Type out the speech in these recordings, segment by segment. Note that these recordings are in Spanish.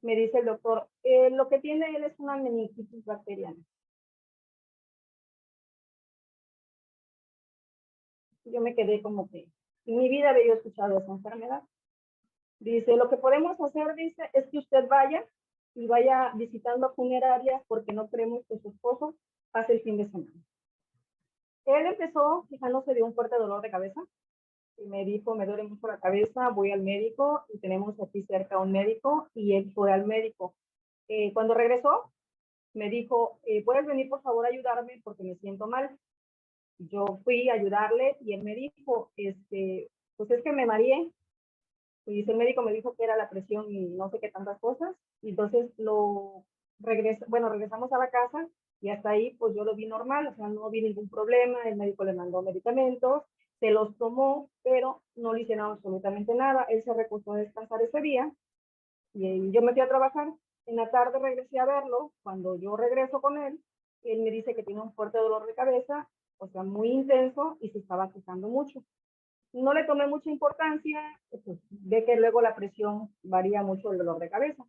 Me dice el doctor, lo que tiene él es una meningitis bacteriana. Yo me quedé como que en mi vida había escuchado esa enfermedad. Dice, lo que podemos hacer, dice, es que usted vaya y vaya visitando funerarias porque no creemos que su esposo pase el fin de semana. Él empezó fijándose de un fuerte dolor de cabeza y me dijo, me duele mucho la cabeza, voy al médico y tenemos aquí cerca un médico y él fue al médico. Cuando regresó, me dijo, ¿puedes venir por favor a ayudarme porque me siento mal? Yo fui a ayudarle y él me dijo, pues es que me mareé. Y el médico me dijo que era la presión y no sé qué tantas cosas. Y entonces regresamos a la casa y hasta ahí pues yo lo vi normal, o sea, no vi ningún problema, el médico le mandó medicamentos, se los tomó, pero no le hicieron absolutamente nada. Él se recostó a descansar ese día y yo me fui a trabajar. En la tarde regresé a verlo. Cuando yo regreso con él, él me dice que tiene un fuerte dolor de cabeza, o sea, muy intenso y se estaba quejando mucho. No le tomé mucha importancia, pues, ve que luego la presión varía mucho el dolor de cabeza.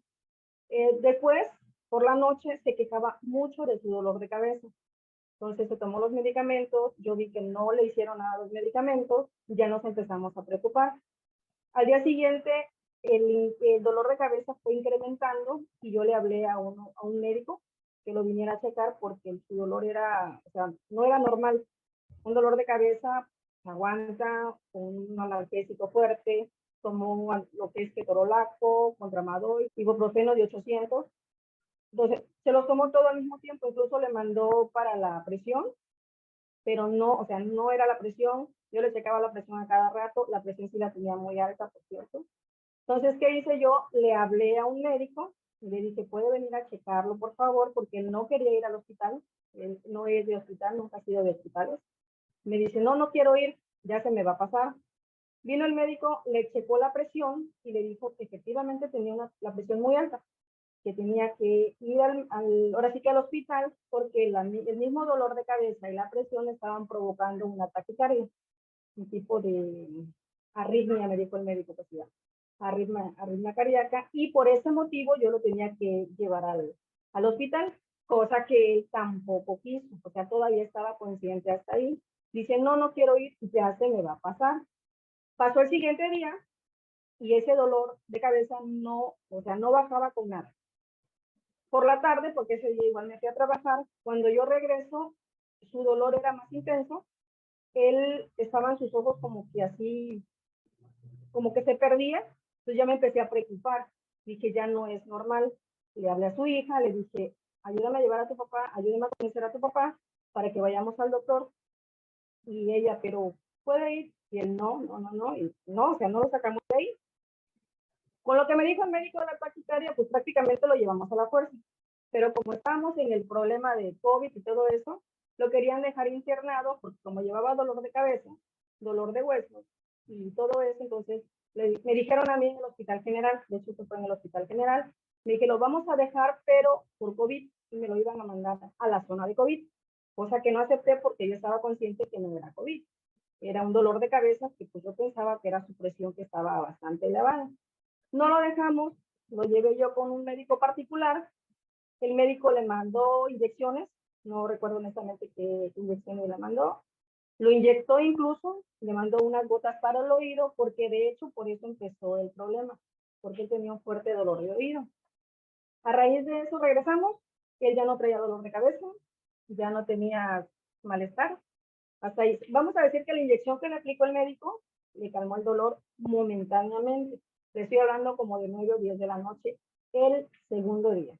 Después, por la noche, se quejaba mucho de su dolor de cabeza. Entonces se tomó los medicamentos, yo vi que no le hicieron nada a los medicamentos, ya nos empezamos a preocupar. Al día siguiente, el dolor de cabeza fue incrementando y yo le hablé a un médico que lo viniera a checar porque su dolor era, o sea, no era normal. Un dolor de cabeza aguanta, un analgésico fuerte, tomó lo que es ketorolaco, contramadol, ibuprofeno de 800. Entonces, se los tomó todo al mismo tiempo, incluso le mandó para la presión, pero no, o sea, no era la presión. Yo le checaba la presión a cada rato, la presión sí la tenía muy alta, por cierto. Entonces, ¿qué hice yo? Le hablé a un médico y le dije, ¿puede venir a checarlo, por favor? Porque él no quería ir al hospital, él no es de hospital, nunca ha sido de hospitales. Me dice, no, no quiero ir, ya se me va a pasar. Vino el médico, le checó la presión y le dijo que efectivamente tenía la presión muy alta, que tenía que ir ahora sí que al hospital porque el mismo dolor de cabeza y la presión estaban provocando un ataque cardíaco, un tipo de arritmia, me dijo el médico, que se arritmia cardíaca, y por ese motivo yo lo tenía que llevar al hospital, cosa que él tampoco quiso, o sea, todavía estaba consciente hasta ahí. Dice, no, no quiero ir, ya se me va a pasar. Pasó el siguiente día y ese dolor de cabeza no, o sea, no bajaba con nada. Por la tarde, porque ese día igual me fui a trabajar, cuando yo regreso, su dolor era más intenso, él estaba en sus ojos como que así, como que se perdía, entonces ya me empecé a preocupar, dije, ya no es normal. Le hablé a su hija, le dije, ayúdame a llevar a tu papá, ayúdame a convencer a tu papá para que vayamos al doctor. Y ella, pero ¿puede ir? Y él, y no, o sea, no lo sacamos de ahí. Con lo que me dijo el médico de la taquicardia, pues prácticamente lo llevamos a la fuerza. Pero como estábamos en el problema de COVID y todo eso, lo querían dejar internado porque como llevaba dolor de cabeza, dolor de huesos y todo eso, entonces me dijeron a mí en el hospital general, de hecho fue en el hospital general, me dije, lo vamos a dejar, pero por COVID, y me lo iban a mandar a la zona de COVID, cosa que no acepté porque yo estaba consciente que no era COVID, era un dolor de cabeza que pues yo pensaba que era su presión que estaba bastante elevada. No lo dejamos, lo llevé yo con un médico particular, el médico le mandó inyecciones, no recuerdo honestamente qué inyecciones le mandó, lo inyectó incluso, le mandó unas gotas para el oído, porque de hecho por eso empezó el problema, porque él tenía un fuerte dolor de oído. A raíz de eso regresamos, él ya no traía dolor de cabeza, ya no tenía malestar, hasta ahí. Vamos a decir que la inyección que le aplicó el médico le calmó el dolor momentáneamente. Le estoy hablando como de 9 o 10 de la noche, el segundo día.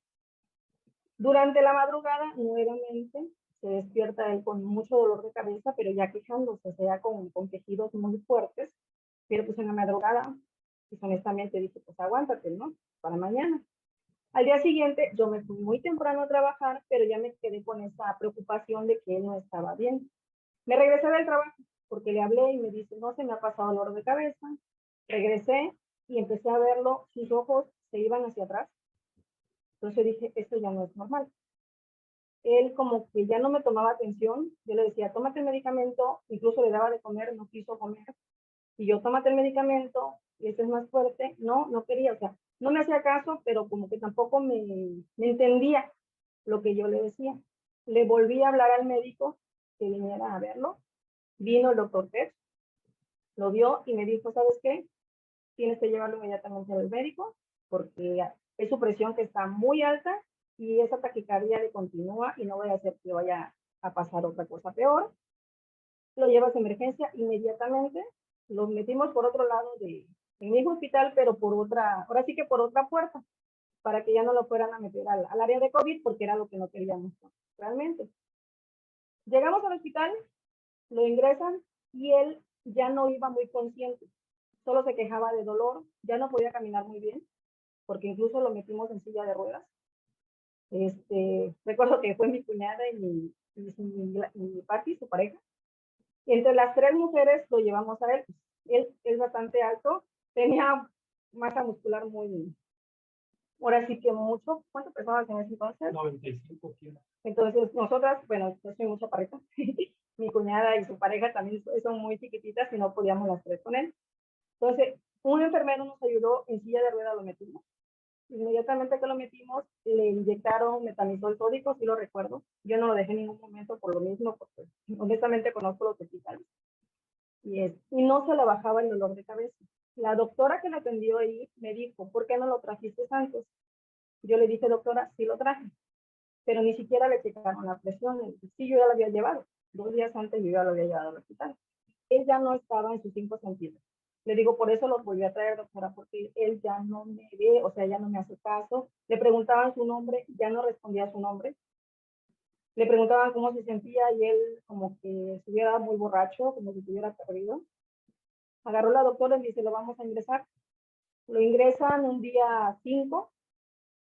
Durante la madrugada, nuevamente, se despierta él con mucho dolor de cabeza, pero ya quejándose, o sea, con quejidos muy fuertes. Pero pues en la madrugada, pues honestamente dije, pues aguántate, ¿no? Para mañana. Al día siguiente, yo me fui muy temprano a trabajar, pero ya me quedé con esa preocupación de que él no estaba bien. Me regresé del trabajo porque le hablé y me dice, no, se me ha pasado el dolor de cabeza. Regresé y empecé a verlo, sus ojos se iban hacia atrás. Entonces dije, esto ya no es normal. Él como que ya no me tomaba atención, yo le decía, tómate el medicamento, incluso le daba de comer, no quiso comer, y yo, tómate el medicamento, y este es más fuerte, no, no quería, o sea, No me hacía caso, pero como que tampoco me entendía lo que yo le decía. Le volví a hablar al médico que viniera a verlo. Vino el doctor Pérez, lo vio y me dijo, ¿sabes qué? Tienes que llevarlo inmediatamente al médico porque es su presión que está muy alta y esa taquicardia le continúa y no voy a hacer que vaya a pasar otra cosa peor. Lo llevas a emergencia inmediatamente. Lo metimos por otro lado del mismo hospital, pero por otra, ahora sí que por otra puerta, para que ya no lo fueran a meter al área de COVID porque era lo que no queríamos realmente. Llegamos al hospital, lo ingresan y él ya no iba muy consciente, solo se quejaba de dolor, ya no podía caminar muy bien, porque incluso lo metimos en silla de ruedas. Recuerdo que fue mi cuñada y Patti, su pareja. Y entre las tres mujeres lo llevamos a él. Él es bastante alto, tenía masa muscular muy, ahora sí que mucho. ¿Cuántas personas en ese entonces? 95 kilos. Entonces, nosotras, bueno, yo soy mucha pareja. Mi cuñada y su pareja también son muy chiquititas y no podíamos las tres con él. Entonces, un enfermero nos ayudó, en silla de ruedas lo metimos. Inmediatamente que lo metimos, le inyectaron metamizol sódico, sí lo recuerdo. Yo no lo dejé en ningún momento por lo mismo, porque honestamente conozco los hospitales. Y no se le bajaba el dolor de cabeza. La doctora que lo atendió ahí me dijo, ¿por qué no lo trajiste antes? Yo le dije, doctora, sí lo traje, pero ni siquiera le checaron la presión. Sí, yo ya lo había llevado. 2 días antes yo ya lo había llevado al hospital. Él ya no estaba en sus 5 sentidos. Le digo, por eso los volví a traer, doctora, porque él ya no me ve, o sea, ya no me hace caso. Le preguntaban su nombre, ya no respondía su nombre. Le preguntaban cómo se sentía y él como que estuviera muy borracho, como si estuviera perdido. Agarró la doctora y dice, lo vamos a ingresar. Lo ingresan un día 5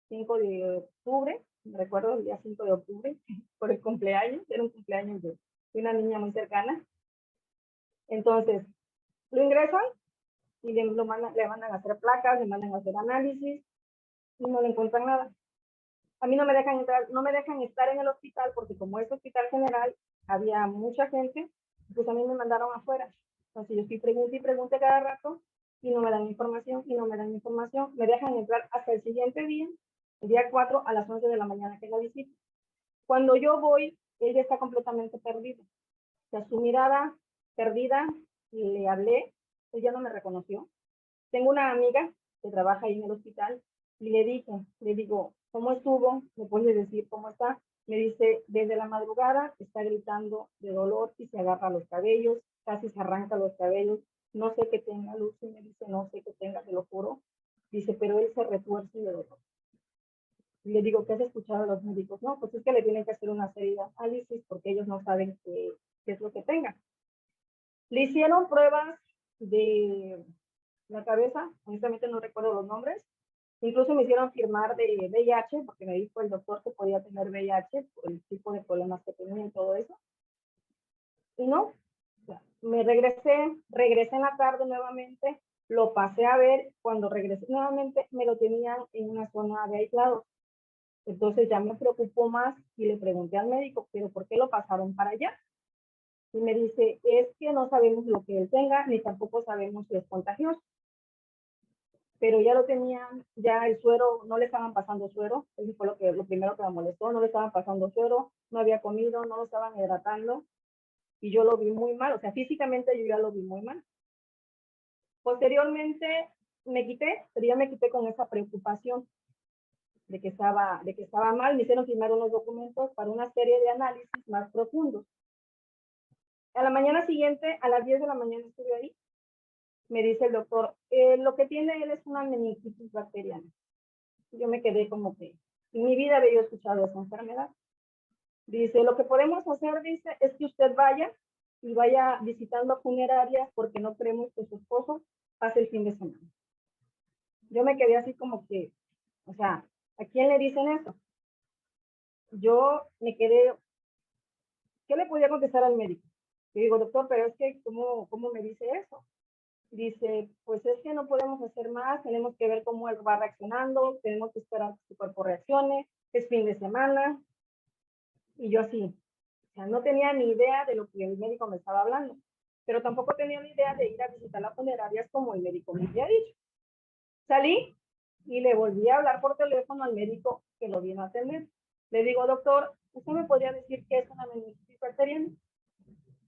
de octubre, me recuerdo el día 5 de octubre, por el cumpleaños, era un cumpleaños de una niña muy cercana. Entonces, lo ingresan y le mandan a hacer placas, le mandan a hacer análisis y no le encuentran nada. A mí no me dejan entrar, no me dejan estar en el hospital porque como es hospital general, había mucha gente, pues a mí me mandaron afuera. Entonces yo estoy pregunte y pregunte cada rato y no me dan información y no me dan información. Me dejan entrar hasta el siguiente día, el día 4 a las 11 de la mañana que es la visita. Cuando yo voy, ella está completamente perdida. O sea, su mirada perdida, y le hablé, ella no me reconoció. Tengo una amiga que trabaja ahí en el hospital y le digo, ¿cómo estuvo? ¿Me puedes decir cómo está? Me dice, desde la madrugada está gritando de dolor y se agarra los cabellos, casi se arranca los cabellos. No sé qué tenga, Lucy me dice, no sé qué tenga, te lo juro. Dice, pero él se retuerce de dolor. Y le digo, ¿qué has escuchado de los médicos? No, pues es que le tienen que hacer una serie de análisis porque ellos no saben qué es lo que tenga. Le hicieron pruebas de la cabeza, honestamente no recuerdo los nombres. Incluso me hicieron firmar de VIH, porque me dijo el doctor que podía tener VIH por el tipo de problemas que tenía y todo eso. Y no, o sea, me regresé en la tarde nuevamente, lo pasé a ver, cuando regresé nuevamente me lo tenían en una zona de aislado. Entonces ya me preocupó más y le pregunté al médico, ¿pero por qué lo pasaron para allá? Y me dice, es que no sabemos lo que él tenga, ni tampoco sabemos si es contagioso. Pero ya lo tenían, ya el suero, no le estaban pasando suero, eso fue lo primero que me molestó, no le estaban pasando suero, no había comido, no lo estaban hidratando, y yo lo vi muy mal, o sea, físicamente yo ya lo vi muy mal. Posteriormente me quité, pero ya me quité con esa preocupación de que estaba mal, me hicieron firmar unos documentos para una serie de análisis más profundos. A la mañana siguiente, a las 10 de la mañana estuve ahí, me dice el doctor, lo que tiene él es una meningitis bacteriana. Yo me quedé como que en mi vida había escuchado esa enfermedad. Dice, lo que podemos hacer, dice, es que usted vaya y vaya visitando funerarias porque no creemos que su esposo pase el fin de semana. Yo me quedé así como que, o sea, ¿a quién le dicen eso? Yo me quedé, ¿qué le podía contestar al médico? Le digo, doctor, pero es que, ¿cómo me dice eso? Dice, pues es que no podemos hacer más, tenemos que ver cómo él va reaccionando, tenemos que esperar que su cuerpo reaccione, es fin de semana. Y yo así, o sea, no tenía ni idea de lo que el médico me estaba hablando, pero tampoco tenía ni idea de ir a visitar las funerarias como el médico me había dicho. Salí Y le volví a hablar por teléfono al médico que lo vino a atender. Le digo, doctor, ¿usted me podría decir qué es una meningitis bacteriana?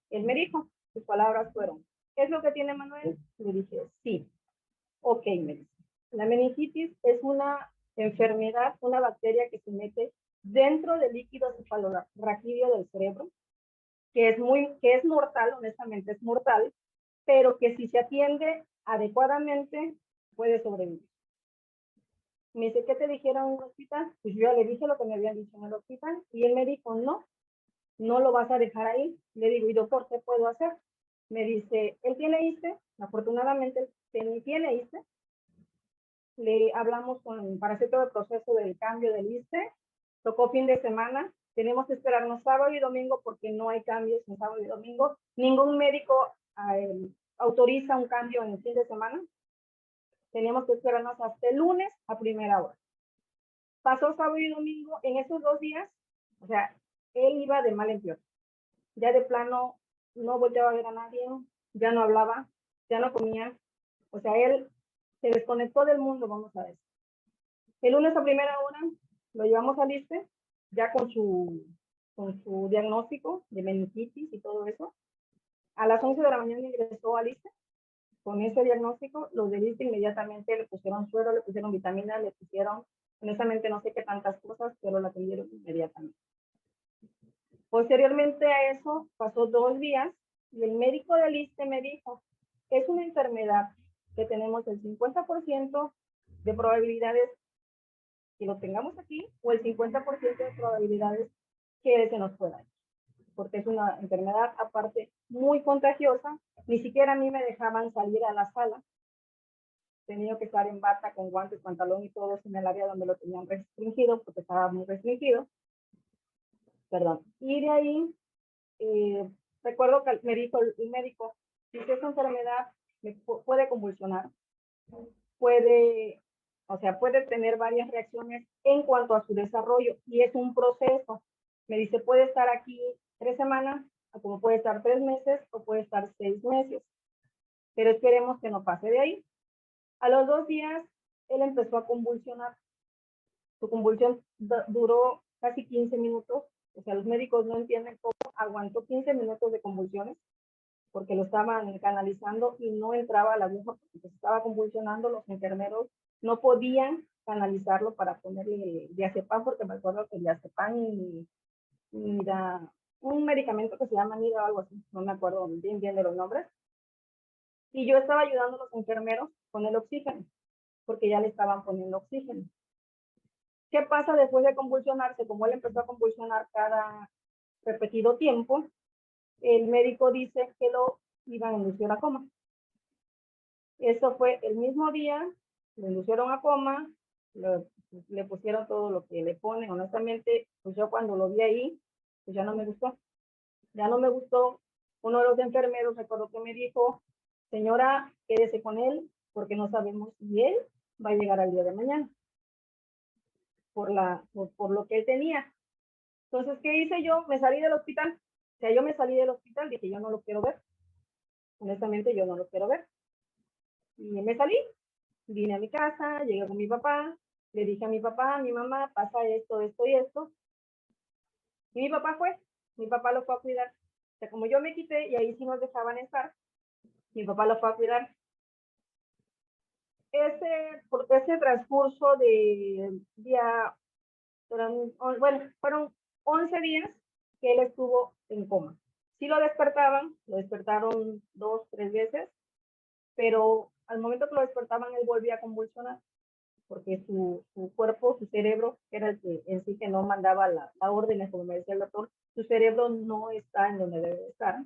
Él me dijo, sus palabras fueron, ¿qué es lo que tiene Manuel? Le dije, sí. Ok, me dice. La meningitis es una enfermedad, una bacteria que se mete dentro del líquido cefalorraquídeo del cerebro, que es mortal, honestamente es mortal, pero que si se atiende adecuadamente puede sobrevivir. Me dice, ¿qué te dijeron en el hospital? Pues yo ya le dije lo que me habían dicho en el hospital y él me dijo, no, no lo vas a dejar ahí. Le digo, ¿y doctor, qué puedo hacer? Me dice, él tiene ISSSTE, afortunadamente tiene ISSSTE. Le hablamos para hacer todo el proceso del cambio del ISSSTE. Tocó fin de semana. Tenemos que esperarnos sábado y domingo porque no hay cambios en sábado y domingo. Ningún médico autoriza un cambio en el fin de semana. Teníamos que esperarnos hasta el lunes a primera hora. Pasó sábado y domingo. En esos 2 días, o sea, él iba de mal en peor. Ya de plano no volteaba a ver a nadie, ya no hablaba, ya no comía. O sea, él se desconectó del mundo, vamos a ver. El lunes a primera hora lo llevamos al ISSSTE, ya con su diagnóstico de meningitis y todo eso. A las 11 de la mañana ingresó al ISSSTE con ese diagnóstico. Los del ISSSTE inmediatamente le pusieron suero, le pusieron vitaminas, le pusieron, honestamente no sé qué tantas cosas, pero la atendieron inmediatamente. Posteriormente a eso, pasó 2 días y el médico del ISSSTE me dijo, es una enfermedad que tenemos el 50% de probabilidades que lo tengamos aquí o el 50% de probabilidades que se nos pueda ir, porque es una enfermedad aparte muy contagiosa. Ni siquiera a mí me dejaban salir a la sala. Tenía que estar en bata, con guantes, pantalón y todo en el área donde lo tenían restringido, porque estaba muy restringido. Perdón. Y de ahí, recuerdo que me dijo el médico, si esta enfermedad puede convulsionar, puede, o sea, puede tener varias reacciones en cuanto a su desarrollo y es un proceso. Me dice, puede estar aquí 3 semanas, como puede estar 3 meses o puede estar 6 meses, pero esperemos que no pase de ahí. A los 2 días, él empezó a convulsionar. Su convulsión duró casi 15 minutos, o sea, los médicos no entienden cómo aguantó 15 minutos de convulsiones, porque lo estaban canalizando y no entraba a la aguja porque se estaba convulsionando. Los enfermeros no podían canalizarlo para ponerle diazepam, porque me acuerdo que el diazepam y un medicamento que se llama Nida o algo así, no me acuerdo bien de los nombres. Y yo estaba ayudando a los enfermeros con el oxígeno, porque ya le estaban poniendo oxígeno. ¿Qué pasa después de convulsionarse? Como él empezó a convulsionar cada repetido tiempo, el médico dice que lo iban a inducir a coma. Eso fue el mismo día, lo inducieron a coma, le pusieron todo lo que le ponen. Honestamente, pues yo cuando lo vi ahí, pues ya no me gustó. Ya no me gustó. Uno de los enfermeros, recuerdo que me dijo, señora, quédese con él, porque no sabemos si él va a llegar al día de mañana, por lo que él tenía. Entonces, ¿qué hice yo? Me salí del hospital. O sea, yo me salí del hospital, dije, yo no lo quiero ver. Honestamente, yo no lo quiero ver. Y me salí, vine a mi casa, llegué con mi papá, le dije a mi papá, a mi mamá, pasa esto, esto y esto. Y mi papá lo fue a cuidar. O sea, como yo me quité y ahí sí nos dejaban estar, mi papá lo fue a cuidar. Ese transcurso de día, fueron 11 días que él estuvo en coma. Sí lo despertaron 2, 3 veces, pero al momento que lo despertaban él volvía a convulsionar, porque su cuerpo, su cerebro, que era el que en sí que no mandaba la orden, como me decía el doctor, su cerebro no está en donde debe estar,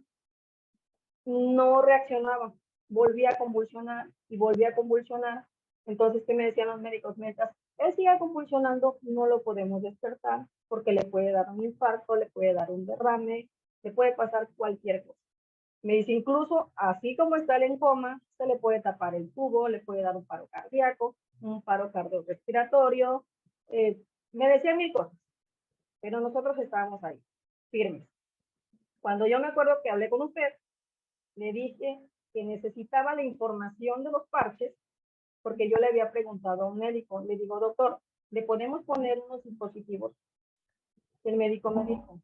no reaccionaba, volvía a convulsionar y volvía a convulsionar. Entonces, ¿qué me decían los médicos? Mientras él siga convulsionando, no lo podemos despertar porque le puede dar un infarto, le puede dar un derrame, le puede pasar cualquier cosa. Me dice, incluso así como está él en coma, se le puede tapar el tubo, le puede dar un paro cardíaco, un paro cardiorrespiratorio. Me decían 1000 cosas, pero nosotros estábamos ahí, firmes. Cuando yo me acuerdo que hablé con usted, le dije que necesitaba la información de los parches porque yo le había preguntado a un médico, le digo, doctor, ¿le podemos poner unos dispositivos? El médico me dijo,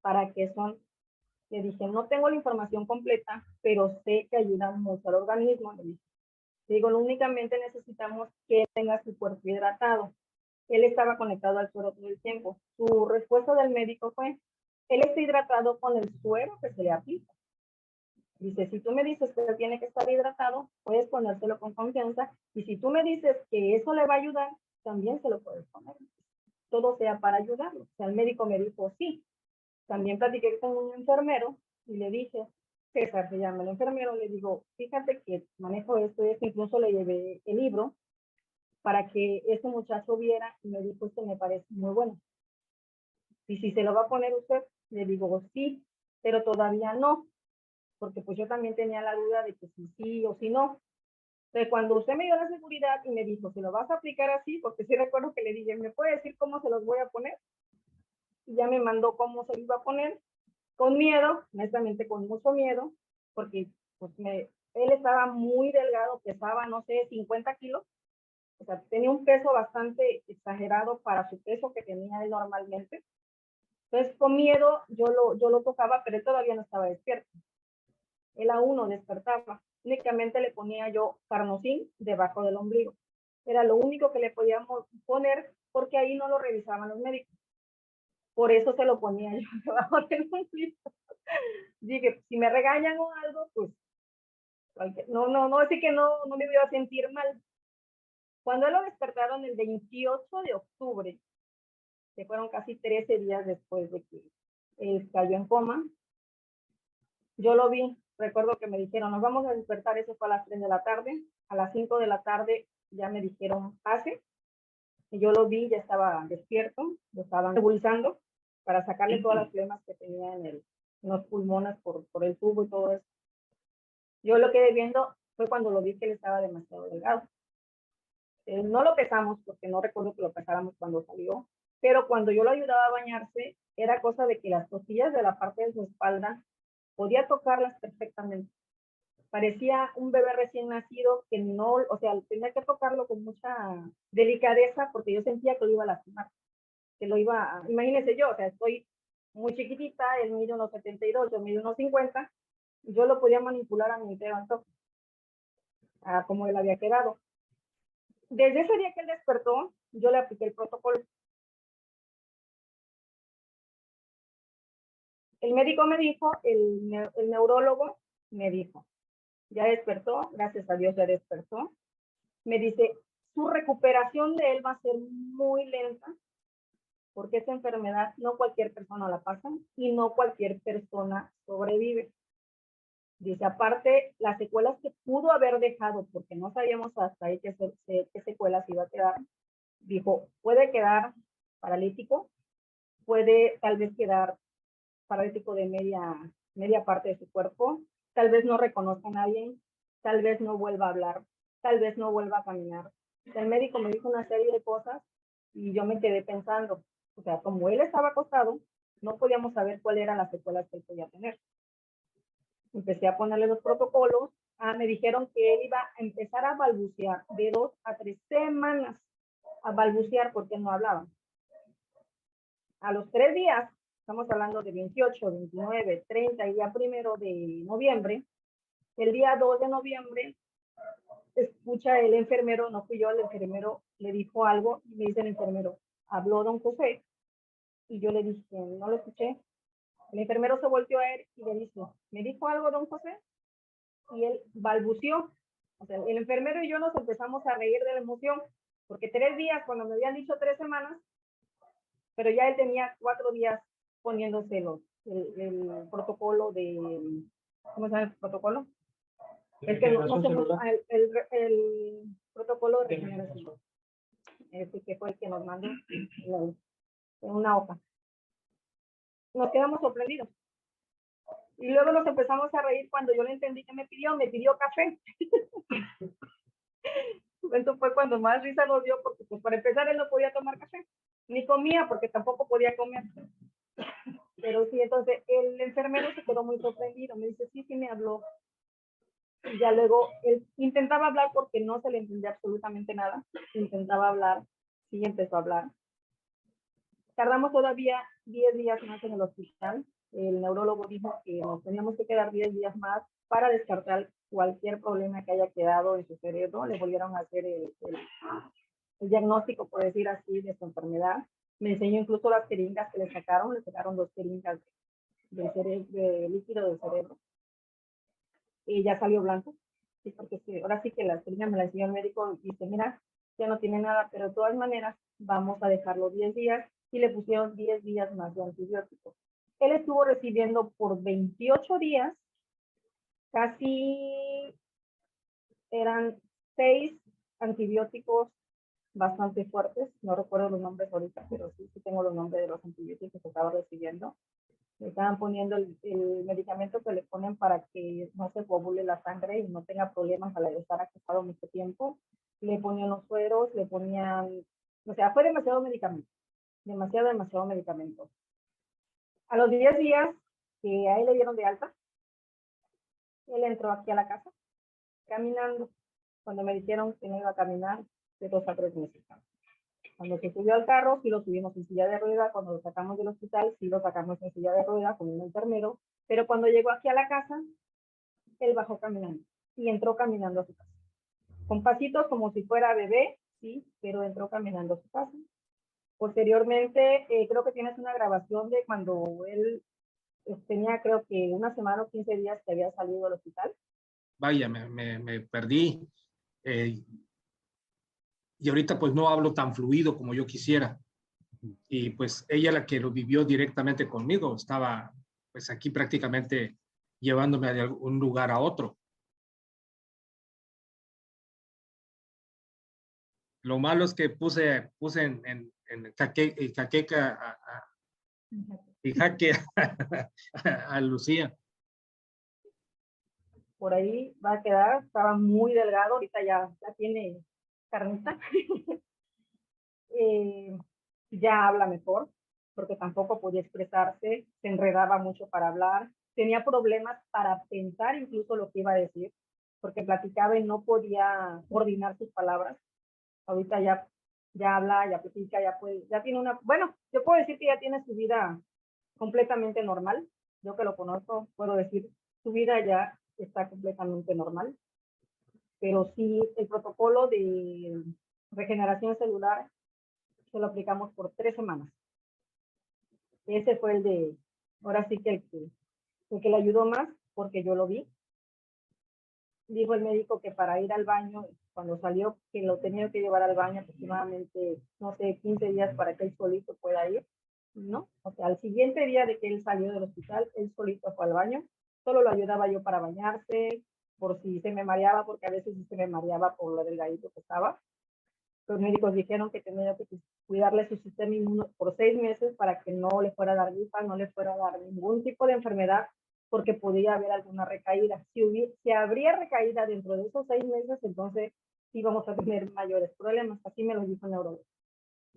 ¿para qué son? Le dije, no tengo la información completa, pero sé que ayudan mucho al organismo. Le dije, digo, únicamente necesitamos que tenga su cuerpo hidratado. Él estaba conectado al suero todo el tiempo. Su respuesta del médico fue, él está hidratado con el suero que se le aplica. Dice, si tú me dices que él tiene que estar hidratado, puedes ponérselo con confianza. Y si tú me dices que eso le va a ayudar, también se lo puedes poner. Todo sea para ayudarlo. O sea, el médico me dijo, sí. También platiqué con un enfermero y le dije, César se llama el enfermero, le digo, fíjate que manejo esto y esto, incluso le llevé el libro para que este muchacho viera y me dijo, esto me parece muy bueno. Y si se lo va a poner usted, le digo, sí, pero todavía no, porque pues yo también tenía la duda de que si sí o si no. Entonces, cuando usted me dio la seguridad y me dijo, ¿se lo vas a aplicar así? Porque sí recuerdo que le dije, ¿me puede decir cómo se los voy a poner? Y ya me mandó cómo se lo iba a poner, con miedo, honestamente con mucho miedo, porque pues él estaba muy delgado, pesaba, no sé, 50 kilos, o sea, tenía un peso bastante exagerado para su peso que tenía él normalmente. Entonces, con miedo, yo lo tocaba, pero él todavía no estaba despierto. Él aún no despertaba. Únicamente le ponía yo carnosín debajo del ombligo. Era lo único que le podíamos poner porque ahí no lo revisaban los médicos. Por eso se lo ponía yo debajo del ombligo. Dije, si me regañan o algo, pues no, así que no me iba a sentir mal. Cuando él lo despertaron el 28 de octubre, que fueron casi 13 días después de que él cayó en coma, yo lo vi, recuerdo que me dijeron, nos vamos a despertar, eso fue a las 3 de la tarde, a las 5 de la tarde ya me dijeron, pase, y yo lo vi, ya estaba despierto, lo estaban nebulizando para sacarle todas las flemas que tenía en los pulmones por el tubo y todo eso. Yo lo quedé viendo fue cuando lo vi que él estaba demasiado delgado. No lo pesamos porque no recuerdo que lo pesáramos cuando salió, pero cuando yo lo ayudaba a bañarse, era cosa de que las costillas de la parte de su espalda podía tocarlas perfectamente. Parecía un bebé recién nacido que no, o sea, tenía que tocarlo con mucha delicadeza porque yo sentía que lo iba a lastimar, que lo iba a, imagínense yo, o sea, estoy muy chiquitita, él mide unos 72, yo mido unos 50, yo lo podía manipular a mi entero antojo, a como él había quedado. Desde ese día que él despertó, yo le apliqué el protocolo. El médico me dijo, el neurólogo me dijo, ya despertó, gracias a Dios ya despertó. Me dice, su recuperación de él va a ser muy lenta, porque esta enfermedad no cualquier persona la pasa y no cualquier persona sobrevive. Dice, aparte, las secuelas que pudo haber dejado, porque no sabíamos hasta ahí qué secuelas iba a quedar, dijo, puede quedar paralítico, puede tal vez quedar paralítico de media parte de su cuerpo, tal vez no reconozca a nadie, tal vez no vuelva a hablar, tal vez no vuelva a caminar. El médico me dijo una serie de cosas y yo me quedé pensando, o sea, como él estaba acostado, no podíamos saber cuál eran las secuelas que él podía tener. Empecé a ponerle los protocolos, me dijeron que él iba a empezar a balbucear de 2 a 3 semanas, a balbucear porque no hablaba. A los 3 días, estamos hablando de 28, 29, 30 y día 1 de noviembre, el día 2 de noviembre, escucha el enfermero, no fui yo, el enfermero le dijo algo y me dice el enfermero, habló don José, y yo le dije, no lo escuché. El enfermero se volteó a él y le dijo, ¿me dijo algo don José? Y él balbuceó. O sea, el enfermero y yo nos empezamos a reír de la emoción, porque 3 días, cuando me habían dicho 3 semanas, pero ya él tenía 4 días poniéndose el protocolo de, ¿cómo se llama el protocolo? Es que no sé, el protocolo de regeneración, que fue el que nos mandó en una hoja. Nos quedamos sorprendidos. Y luego nos empezamos a reír cuando yo le entendí que me pidió café. Eso fue cuando más risa nos dio, porque pues para empezar él no podía tomar café, ni comía porque tampoco podía comer. Pero sí, entonces el enfermero se quedó muy sorprendido, me dice, sí me habló. Y ya luego él intentaba hablar porque no se le entendía absolutamente nada. Intentaba hablar, sí empezó a hablar. Tardamos todavía 10 días más en el hospital. El neurólogo dijo que nos teníamos que quedar 10 días más para descartar cualquier problema que haya quedado en su cerebro. Le volvieron a hacer el diagnóstico, por decir así, de su enfermedad. Me enseñó incluso las jeringas que le sacaron 2 jeringas de líquido del cerebro. Y ya salió blanco. Sí, porque sí, ahora sí que las jeringas me las enseñó el médico y dice, mira, ya no tiene nada, pero de todas maneras vamos a dejarlo 10 días y le pusieron 10 días más de antibióticos. Él estuvo recibiendo por 28 días, casi eran 6 antibióticos bastante fuertes, no recuerdo los nombres ahorita, pero sí, sí tengo los nombres de los antibióticos que estaba recibiendo. Le estaban poniendo el medicamento que le ponen para que no se coagule la sangre y no tenga problemas al estar acostado mucho tiempo. Le ponían los sueros, le ponían, o sea, fue demasiado medicamento, demasiado medicamento. A los 10 días que a él le dieron de alta, él entró aquí a la casa caminando. Cuando me dijeron que no iba a caminar, de 2 a 3 meses. Cuando se subió al carro, sí lo subimos en silla de rueda. Cuando lo sacamos del hospital, sí lo sacamos en silla de rueda con un enfermero. Pero cuando llegó aquí a la casa, él bajó caminando y entró caminando a su casa. Con pasitos como si fuera bebé, sí, pero entró caminando a su casa. Posteriormente, creo que tienes una grabación de cuando él tenía, creo que una semana o 15 días que había salido del hospital. Vaya, me perdí. Y ahorita pues no hablo tan fluido como yo quisiera. Y pues ella, la que lo vivió directamente conmigo, estaba pues aquí prácticamente llevándome de un lugar a otro. Lo malo es que puse en jaqueca y jaque a Lucía. Por ahí va a quedar, estaba muy delgado, ahorita ya tiene carnita. Ya habla mejor, porque tampoco podía expresarse, se enredaba mucho para hablar, tenía problemas para pensar incluso lo que iba a decir, porque platicaba y no podía coordinar sus palabras. Ahorita ya habla, ya platica, ya tiene una, bueno, yo puedo decir que ya tiene su vida completamente normal. Yo que lo conozco, puedo decir, su vida ya está completamente normal, pero sí el protocolo de regeneración celular se lo aplicamos por 3 semanas. Ese fue ahora sí que el que le ayudó más, porque yo lo vi. Dijo el médico que para ir al baño, cuando salió, que lo tenía que llevar al baño aproximadamente, no sé, 15 días para que él solito pueda ir, ¿no? O sea, al siguiente día de que él salió del hospital, él solito fue al baño, solo lo ayudaba yo para bañarse, por si se me mareaba, porque a veces se me mareaba por lo delgadito que estaba. Los médicos dijeron que tenía que cuidarle su sistema inmune por 6 meses para que no le fuera a dar gripa, no le fuera a dar ningún tipo de enfermedad, porque podía haber alguna recaída. Si habría recaída dentro de esos 6 meses, entonces sí vamos a tener mayores problemas. Así me lo dijo el neurólogo,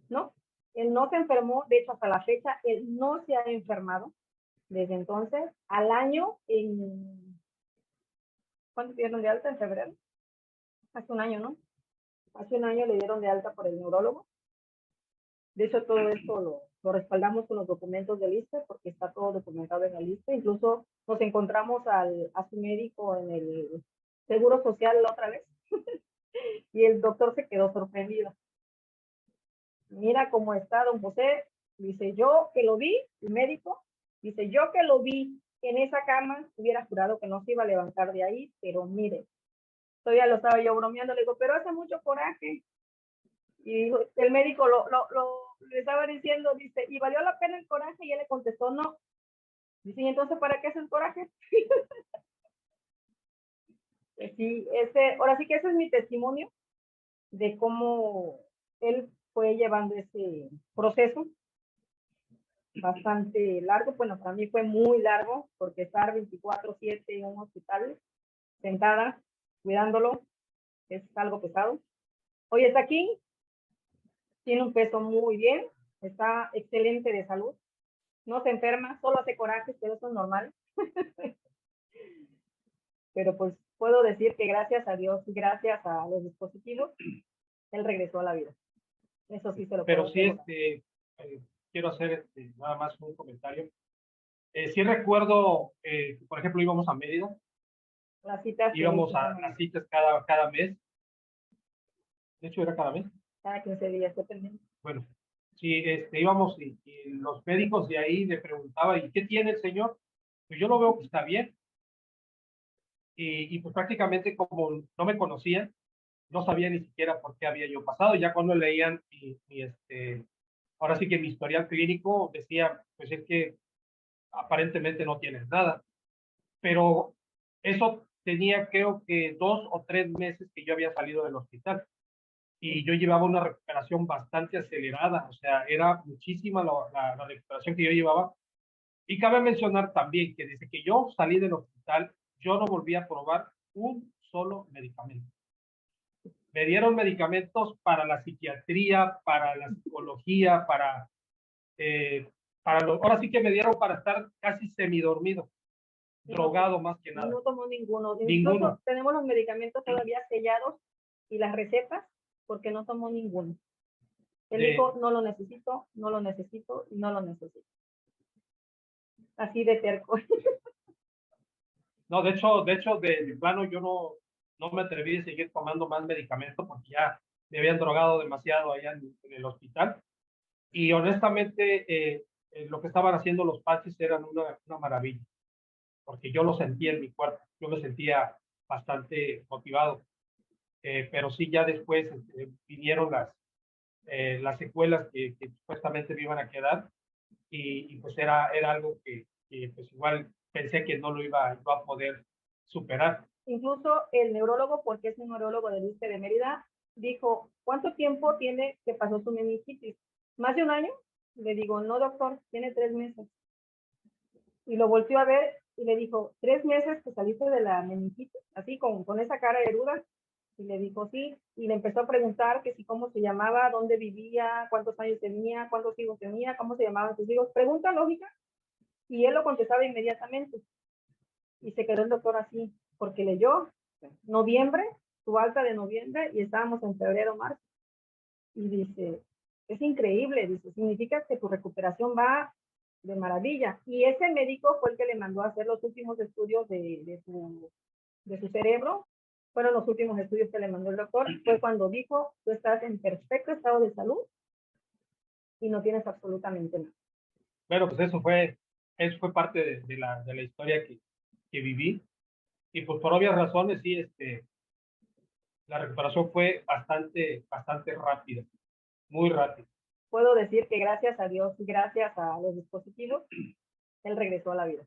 ¿no? Él no se enfermó, de hecho hasta la fecha, él no se ha enfermado. Desde entonces, al año, ¿cuánto dieron de alta? En febrero. Hace un año, ¿no? Hace un año le dieron de alta por el neurólogo. De hecho, todo esto lo respaldamos con los documentos del ISSSTE, porque está todo documentado en el ISSSTE. Incluso nos encontramos a su médico en el Seguro Social la otra vez y el doctor se quedó sorprendido. Mira cómo está don José. Dice, yo que lo vi, el médico, dice, yo que lo vi en esa cama, hubiera jurado que no se iba a levantar de ahí, pero mire, todavía lo estaba yo bromeando, le digo, pero hace mucho coraje. Y dijo, el médico le estaba diciendo, dice, ¿y valió la pena el coraje? Y él le contestó, no. Dice, ¿y entonces para qué es el coraje? Sí, ahora sí que ese es mi testimonio de cómo él fue llevando ese proceso bastante largo. Bueno, para mí fue muy largo, porque estar 24/7 en un hospital, sentada, cuidándolo, es algo pesado. Hoy está aquí, tiene un peso muy bien, está excelente de salud, no se enferma, solo hace corajes, pero eso es normal. Pero pues Puedo decir que gracias a Dios y gracias a los dispositivos, él regresó a la vida. Eso sí se lo Pero puedo sí, asegurar. quiero hacer nada más un comentario. Sí recuerdo, por ejemplo, íbamos a Mérida, Las citas que íbamos a hicieron las citas cada mes. De hecho, era cada mes. cada 15 días, dependiendo. Bueno, sí, íbamos y los médicos de ahí le preguntaban, ¿y qué tiene el señor? Pues yo lo veo que está bien. Y pues prácticamente como no me conocían, no sabía ni siquiera por qué había yo pasado. Ya cuando leían ahora sí que mi historial clínico decía, pues es que aparentemente no tienes nada. Pero eso tenía creo que 2 o 3 meses que yo había salido del hospital. Y yo llevaba una recuperación bastante acelerada, o sea, era muchísima la recuperación que yo llevaba. Y cabe mencionar también que desde que yo salí del hospital, yo no volví a probar un solo medicamento. Me dieron medicamentos para la psiquiatría, para la psicología, ahora sí que me dieron para estar casi semidormido, drogado más que nada. No tomó ninguno. Ninguno. Incluso tenemos los medicamentos todavía sellados y las recetas porque no tomó ninguno. Él dijo, no lo necesito, no lo necesito y no lo necesito. Así de terco. No, de hecho, de plano yo no me atreví a seguir tomando más medicamentos porque ya me habían drogado demasiado allá en el hospital. Y honestamente, lo que estaban haciendo los patches eran una maravilla, porque yo lo sentía en mi cuerpo, yo me sentía bastante motivado. Pero sí, ya después vinieron las secuelas que supuestamente me iban a quedar y pues era algo que pues igual pensé que no lo iba a poder superar. Incluso el neurólogo, porque es un neurólogo del ISSSTE de Mérida, dijo, ¿cuánto tiempo tiene que pasó su meningitis? ¿Más de un año? Le digo, no, doctor, tiene 3 meses. Y lo volteó a ver y le dijo, 3 meses que saliste de la meningitis, así con esa cara de duda. Y le dijo, sí. Y le empezó a preguntar que si cómo se llamaba, dónde vivía, cuántos años tenía, cuántos hijos tenía, cómo se llamaban sus hijos. Pregunta lógica. Y él lo contestaba inmediatamente. Y se quedó el doctor así, porque leyó noviembre, su alta de noviembre, y estábamos en febrero, marzo. Y dice, es increíble, dice, significa que tu recuperación va de maravilla. Y ese médico fue el que le mandó a hacer los últimos estudios de su cerebro. Fueron los últimos estudios que le mandó el doctor. Fue cuando dijo, tú estás en perfecto estado de salud y no tienes absolutamente nada. Bueno, pues eso fue parte de la historia que viví. Y pues por obvias razones, sí, la recuperación fue bastante rápida, muy rápida. Puedo decir que gracias a Dios y gracias a los dispositivos, él regresó a la vida.